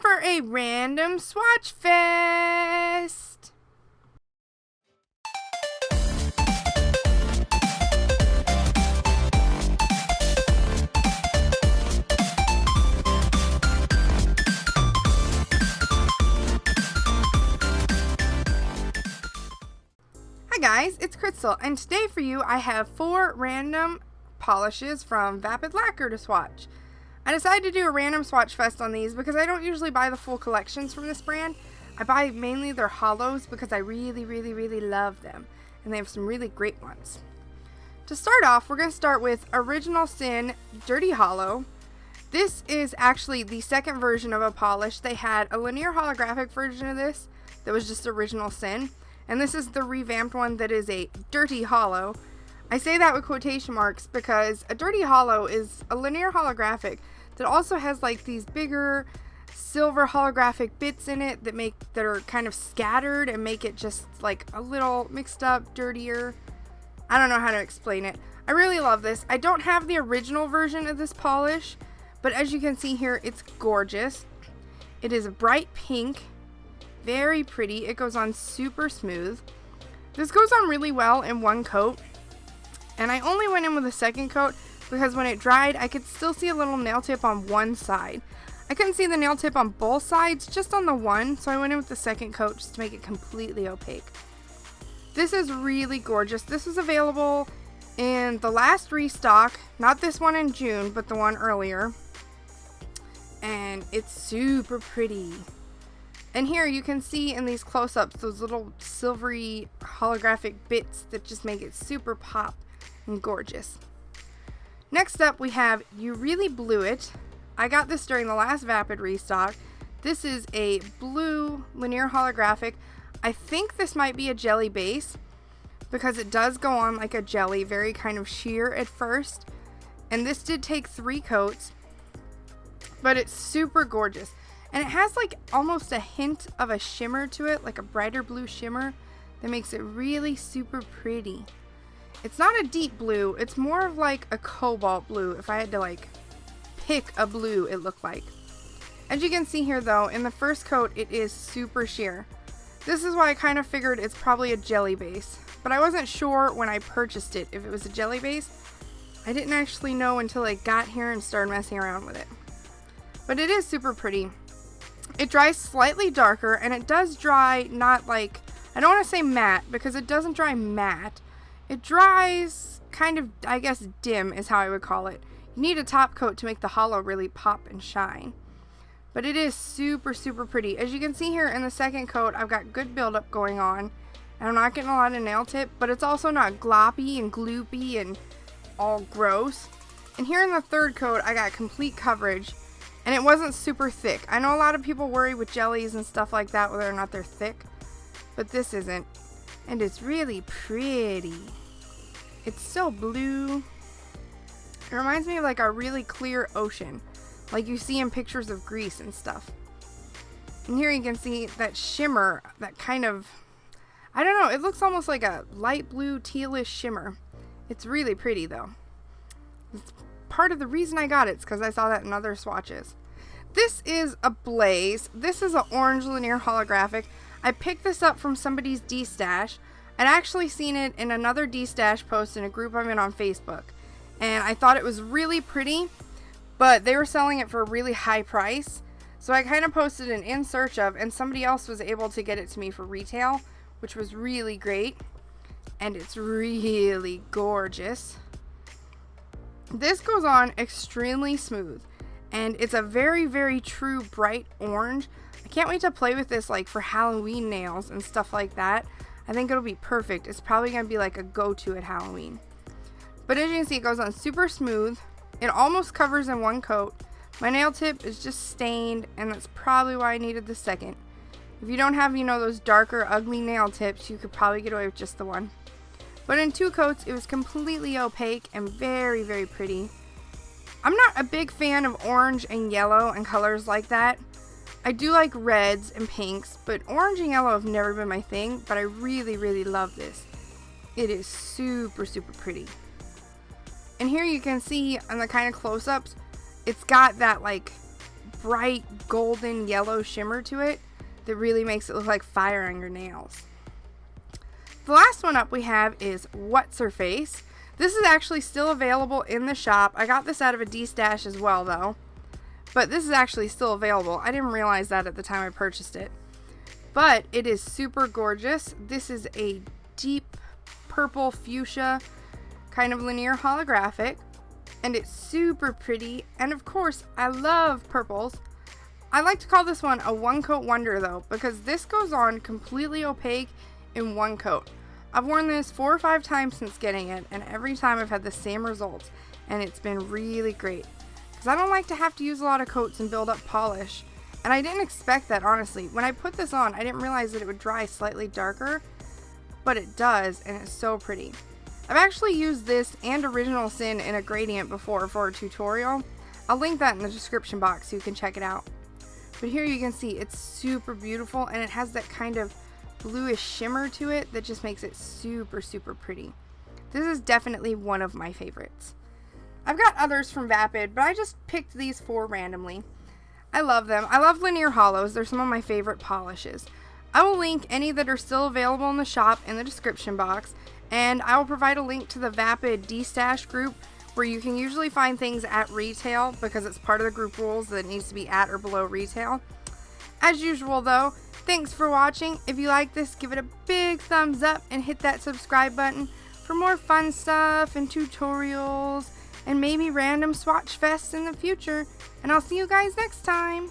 for a random Swatch Fest. Hi guys, it's Crystal, and today for you I have 4 random polishes from Vapid Lacquer to swatch. I decided to do a random Swatch Fest on these because I don't usually buy the full collections from this brand. I buy mainly their Holos because I really love them, and they have some really great ones. To start off, we're going to start with Original Sin Dirty Holo. This is actually the second version of a polish. They had a linear holographic version of this that was just Original Sin. And this is the revamped one that is a dirty holo. I say that with quotation marks because a dirty holo is a linear holographic that also has like these bigger silver holographic bits in it that are kind of scattered and make it just like a little mixed up, dirtier. I don't know how to explain it. I really love this. I don't have the original version of this polish, but as you can see here, it's gorgeous. It is a bright pink. Very pretty. It goes on super smooth. This goes on really well in one coat, and I only went in with a second coat because when it dried I could still see a little nail tip on one side. I couldn't see the nail tip on both sides, just on the one, so I went in with the second coat just to make it completely opaque. This is really gorgeous. This was available in the last restock, not this one in June, but the one earlier, and it's super pretty. And here you can see in these close-ups those little silvery holographic bits that just make it super pop and gorgeous. Next up we have You Really Blew It. I got this during the last Vapid restock. This is a blue linear holographic. I think this might be a jelly base because it does go on like a jelly, very kind of sheer at first. And this did take 3 coats, but it's super gorgeous. And it has like almost a hint of a shimmer to it, like a brighter blue shimmer that makes it really super pretty. It's not a deep blue, it's more of like a cobalt blue if I had to like pick a blue it looked like. As you can see here though, in the first coat it is super sheer. This is why I kind of figured it's probably a jelly base, but I wasn't sure when I purchased it if it was a jelly base. I didn't actually know until I got here and started messing around with it. But it is super pretty. It dries slightly darker, and it does dry not like, I don't want to say matte because it doesn't dry matte. It dries kind of, I guess, dim is how I would call it. You need a top coat to make the holo really pop and shine. But it is super pretty. As you can see here in the second coat, I've got good buildup going on. And I'm not getting a lot of nail tip, but it's also not gloppy and gloopy and all gross. And here in the third coat, I got complete coverage. And it wasn't super thick. I know a lot of people worry with jellies and stuff like that whether or not they're thick, but this isn't. And it's really pretty. It's so blue. It reminds me of like a really clear ocean, like you see in pictures of Greece and stuff. And here you can see that shimmer, that kind of, I don't know, it looks almost like a light blue tealish shimmer. It's really pretty though. It's part of the reason I got it is because I saw that in other swatches. This is Ablaze. This is an orange linear holographic. I picked this up from somebody's D-stash. I'd actually seen it in another D-stash post in a group I'm in on Facebook. And I thought it was really pretty, but they were selling it for a really high price. So I kind of posted an in search of, and somebody else was able to get it to me for retail, which was really great. And it's really gorgeous. This goes on extremely smooth, and it's a very true bright orange. I can't wait to play with this like for Halloween nails and stuff like that. I think it'll be perfect. It's probably going to be like a go-to at Halloween. But as you can see, it goes on super smooth. It almost covers in one coat. My nail tip is just stained, and that's probably why I needed the second. If you don't have, you know, those darker ugly nail tips, you could probably get away with just the one. But in 2 coats, it was completely opaque and very pretty. I'm not a big fan of orange and yellow and colors like that. I do like reds and pinks, but orange and yellow have never been my thing, but I really love this. It is super pretty. And here you can see on the kind of close-ups, it's got that like bright golden yellow shimmer to it that really makes it look like fire on your nails. The last one up we have is What's Her Face. This is actually still available in the shop. I got this out of a D-stash as well though. But this is actually still available. I didn't realize that at the time I purchased it. But it is super gorgeous. This is a deep purple fuchsia kind of linear holographic. And it's super pretty. And of course, I love purples. I like to call this one a one coat wonder though, because this goes on completely opaque in one coat. I've worn this 4 or 5 times since getting it, and every time I've had the same results, and it's been really great. Because I don't like to have to use a lot of coats and build up polish, and I didn't expect that, honestly. When I put this on, I didn't realize that it would dry slightly darker, but it does, and it's so pretty. I've actually used this and Original Sin in a gradient before for a tutorial. I'll link that in the description box so you can check it out. But here you can see it's super beautiful, and it has that kind of bluish shimmer to it that just makes it super, super pretty. This is definitely one of my favorites. I've got others from Vapid, but I just picked these 4 randomly. I love them. I love linear holos. They're some of my favorite polishes. I will link any that are still available in the shop in the description box, and I will provide a link to the Vapid D-Stash group where you can usually find things at retail because it's part of the group rules that it needs to be at or below retail. As usual though, thanks for watching. If you like this, give it a big thumbs up and hit that subscribe button for more fun stuff and tutorials and maybe random Swatchfest in the future. And I'll see you guys next time.